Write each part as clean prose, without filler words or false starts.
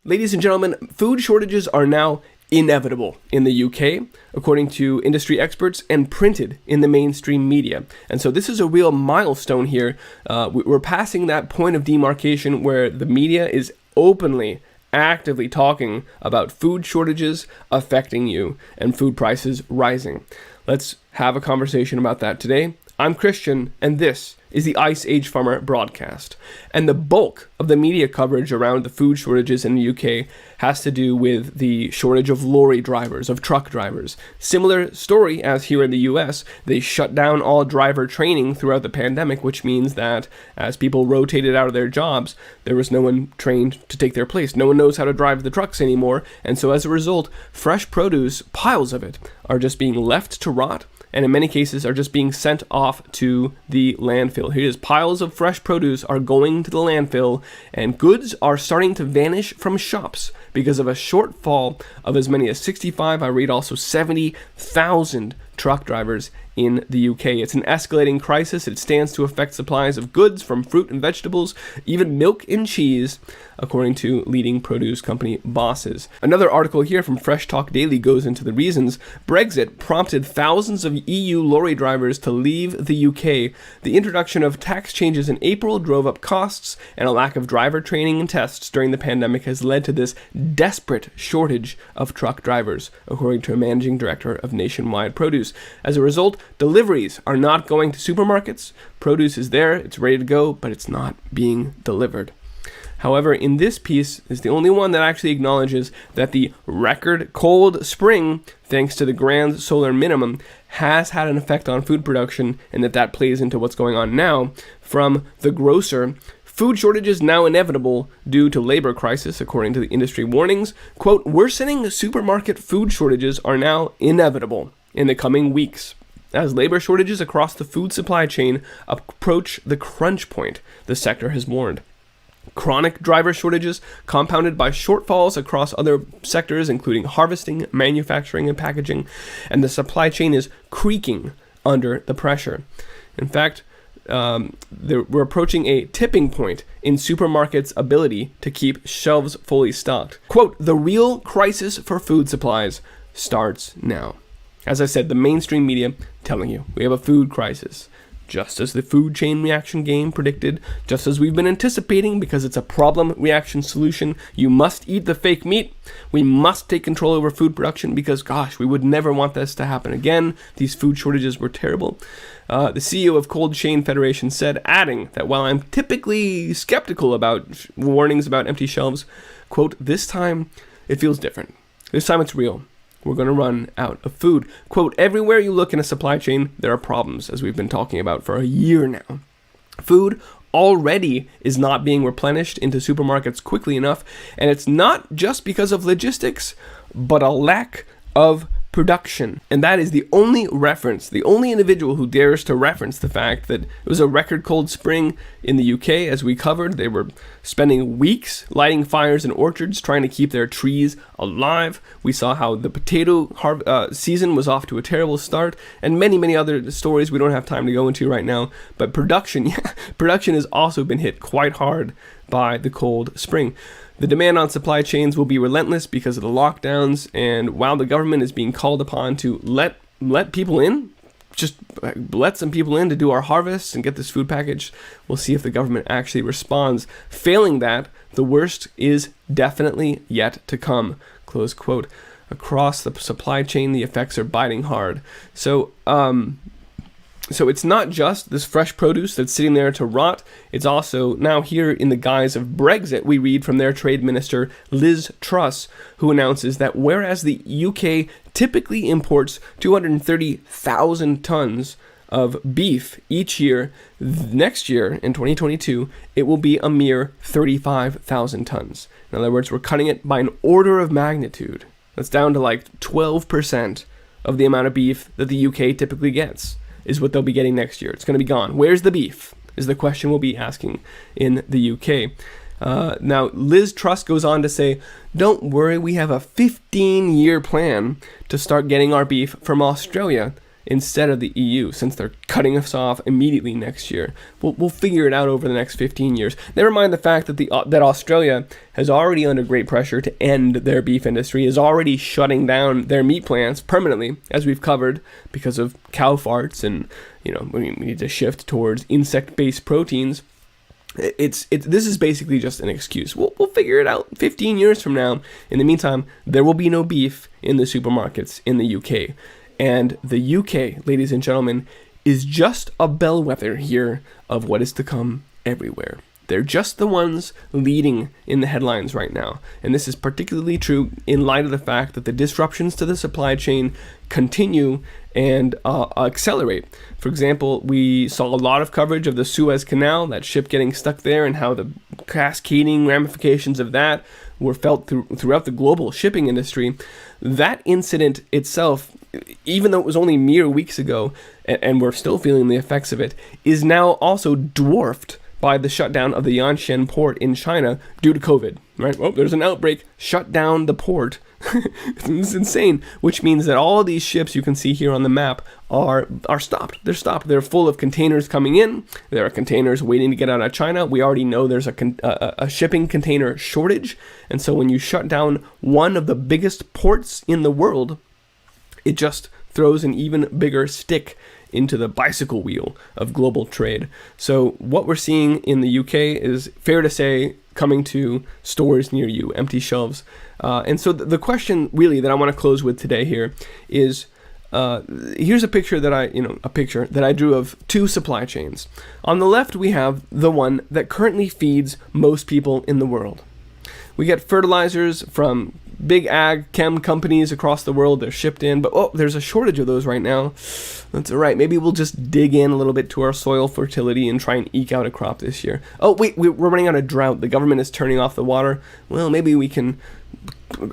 Ladies and gentlemen, food shortages are now inevitable in the UK, according to industry experts, and printed in the mainstream media. And so this is a real milestone here. We're passing that point of demarcation where the media is openly, actively talking about food shortages affecting you and food prices rising. Let's have a conversation about that today. I'm Christian, and this is the Ice Age Farmer broadcast. And the bulk of the media coverage around the food shortages in the UK has to do with the shortage of lorry drivers, of truck drivers. Similar story as here in the US. They shut down all driver training throughout the pandemic, which means that as people rotated out of their jobs, there was no one trained to take their place. No one knows how to drive the trucks anymore. And so as a result, fresh produce, piles of it, are just being left to rot, and in many cases are just being sent off to the landfill. Here it is, piles of fresh produce are going to the landfill, and goods are starting to vanish from shops because of a shortfall of as many as 65, I read also 70,000 truck drivers in the UK. It's an escalating crisis. It stands to affect supplies of goods from fruit and vegetables, even milk and cheese, according to leading produce company bosses. Another article here from Fresh Talk Daily goes into the reasons. Brexit prompted thousands of EU lorry drivers to leave the UK. The introduction of tax changes in April drove up costs, and a lack of driver training and tests during the pandemic has led to this desperate shortage of truck drivers, according to a managing director of Nationwide Produce. As a result, deliveries are not going to supermarkets. Produce is there, it's ready to go, but it's not being delivered. However, in this piece is the only one that actually acknowledges that the record cold spring, thanks to the grand solar minimum, has had an effect on food production, and that plays into what's going on now. From The Grocer, food shortages now inevitable due to labor crisis, according to the industry warnings. Quote, worsening supermarket food shortages are now inevitable in the coming weeks, as labor shortages across the food supply chain approach the crunch point, the sector has warned. Chronic driver shortages, compounded by shortfalls across other sectors, including harvesting, manufacturing, and packaging, and the supply chain is creaking under the pressure. In fact, we're approaching a tipping point in supermarkets' ability to keep shelves fully stocked. Quote, the real crisis for food supplies starts now. As I said, the mainstream media telling you we have a food crisis. Just as the food chain reaction game predicted, just as we've been anticipating, because it's a problem reaction solution. You must eat the fake meat. We must take control over food production because, gosh, we would never want this to happen again. These food shortages were terrible. The CEO of Cold Chain Federation said, adding that while I'm typically skeptical about warnings about empty shelves, quote, this time it feels different. This time it's real. We're going to run out of food. Quote, everywhere you look in a supply chain, there are problems, as we've been talking about for a year now. Food already is not being replenished into supermarkets quickly enough, and it's not just because of logistics, but a lack of production. And that is the only reference, the only individual who dares to reference the fact that it was a record cold spring in the UK, as we covered. They were spending weeks lighting fires in orchards, trying to keep their trees alive. We saw how the potato season was off to a terrible start, and many, many other stories we don't have time to go into right now. But production has also been hit quite hard by the cold spring. The demand on supply chains will be relentless because of the lockdowns, and while the government is being called upon to let people in, just let some people in to do our harvests and get this food package, we'll see if the government actually responds. Failing that, the worst is definitely yet to come, close quote. Across the supply chain, the effects are biting hard. So it's not just this fresh produce that's sitting there to rot. It's also now here in the guise of Brexit. We read from their trade minister, Liz Truss, who announces that whereas the UK typically imports 230,000 tons of beef each year, next year in 2022, it will be a mere 35,000 tons. In other words, we're cutting it by an order of magnitude. That's down to like 12% of the amount of beef that the UK typically gets is what they'll be getting next year. It's going to be gone. Where's the beef? Is the question we'll be asking in the UK. Now, Liz Truss goes on to say, don't worry, we have a 15-year plan to start getting our beef from Australia instead of the EU, since they're cutting us off immediately next year. We'll figure it out over the next 15 years. Never mind the fact that that Australia has already under great pressure to end their beef industry, is already shutting down their meat plants permanently, as we've covered, because of cow farts, and we need to shift towards insect-based proteins. This is basically just an excuse. We'll figure it out 15 years from now. In the meantime, there will be no beef in the supermarkets in the UK. And the UK, ladies and gentlemen, is just a bellwether here of what is to come everywhere. They're just the ones leading in the headlines right now. And this is particularly true in light of the fact that the disruptions to the supply chain continue and accelerate. For example, we saw a lot of coverage of the Suez Canal, that ship getting stuck there, and how the cascading ramifications of that were felt throughout the global shipping industry. That incident itself, even though it was only mere weeks ago, and we're still feeling the effects of it, is now also dwarfed by the shutdown of the Yantian port in China due to COVID, right? Well, there's an outbreak, shut down the port. It's insane, which means that all of these ships you can see here on the map are stopped. They're stopped. They're full of containers coming in. There are containers waiting to get out of China. We already know there's a shipping container shortage. And so when you shut down one of the biggest ports in the world, it just throws an even bigger stick into the bicycle wheel of global trade. So what we're seeing in the UK is, fair to say, coming to stores near you, empty shelves. And so the question really that I want to close with today here is, here's a picture that I drew of two supply chains. On the left, we have the one that currently feeds most people in the world. We get fertilizers from big ag chem companies across the world. They're shipped in, but there's a shortage of those right now. That's all right. Maybe we'll just dig in a little bit to our soil fertility and try and eke out a crop this year. Oh, wait, we're running out of drought. The government is turning off the water. Well, maybe we can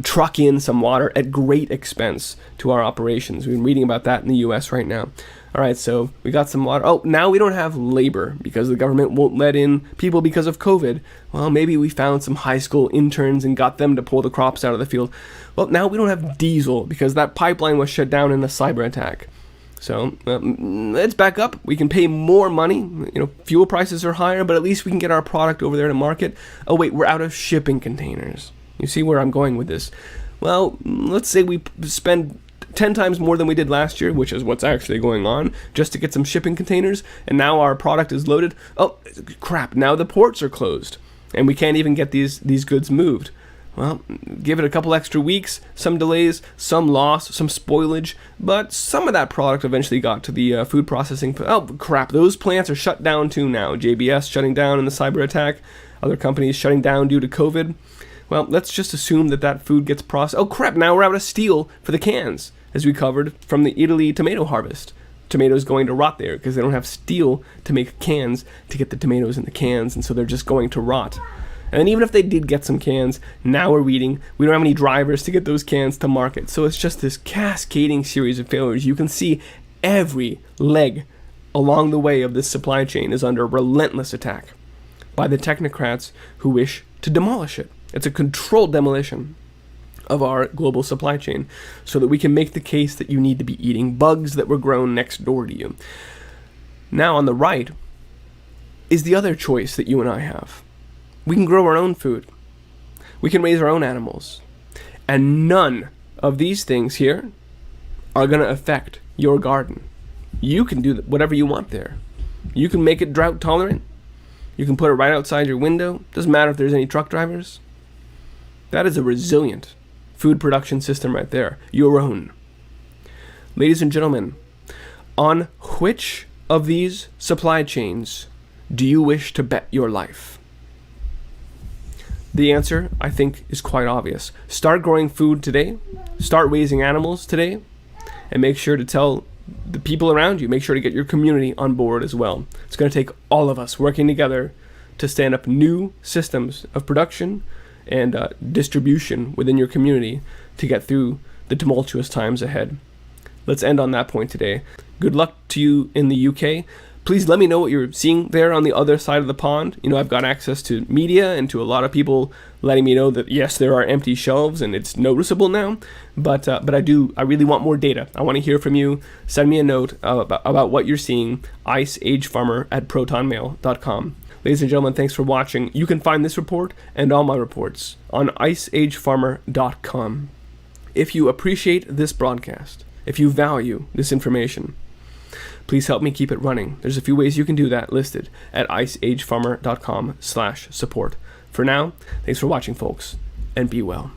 truck in some water at great expense to our operations. We've been reading about that in the US right now. All right, so we got some water. Oh, now we don't have labor because the government won't let in people because of COVID. Well, maybe we found some high school interns and got them to pull the crops out of the field. Well, now we don't have diesel because that pipeline was shut down in a cyber attack. So let's back up. We can pay more money. Fuel prices are higher, but at least we can get our product over there to market. Oh, wait, we're out of shipping containers. You see where I'm going with this? Well, let's say we spend 10 times more than we did last year, which is what's actually going on, just to get some shipping containers, and now our product is loaded. Oh, crap, now the ports are closed, and we can't even get these goods moved. Well, give it a couple extra weeks, some delays, some loss, some spoilage, but some of that product eventually got to the food processing. Oh, crap, those plants are shut down too now. JBS shutting down in the cyber attack, other companies shutting down due to COVID. Well, let's just assume that food gets processed. Oh, crap, now we're out of steel for the cans, as we covered from the Italy tomato harvest. Tomatoes going to rot there because they don't have steel to make cans to get the tomatoes in the cans, and so they're just going to rot. And even if they did get some cans, now we're reading, we don't have any drivers to get those cans to market. So it's just this cascading series of failures. You can see every leg along the way of this supply chain is under relentless attack by the technocrats who wish to demolish it. It's a controlled demolition of our global supply chain so that we can make the case that you need to be eating bugs that were grown next door to you. Now on the right is the other choice that you and I have. We can grow our own food. We can raise our own animals. And none of these things here are going to affect your garden. You can do whatever you want there. You can make it drought tolerant. You can put it right outside your window. Doesn't matter if there's any truck drivers. That is a resilient food production system right there. Your own. Ladies and gentlemen, on which of these supply chains do you wish to bet your life? The answer, I think, is quite obvious. Start growing food today. Start raising animals today. And make sure to tell the people around you. Make sure to get your community on board as well. It's going to take all of us working together to stand up new systems of production and distribution within your community to get through the tumultuous times ahead. Let's end on that point today. Good luck to you in the UK. please let me know what you're seeing there on the other side of the pond. I've got access to media and to a lot of people letting me know that yes, there are empty shelves and it's noticeable now. But I really want more data. I want to hear from you. Send me a note about what you're seeing. iceagefarmer@protonmail.com. Ladies and gentlemen, thanks for watching. You can find this report and all my reports on iceagefarmer.com. If you appreciate this broadcast, if you value this information, please help me keep it running. There's a few ways you can do that listed at iceagefarmer.com/support. For now, thanks for watching, folks, and be well.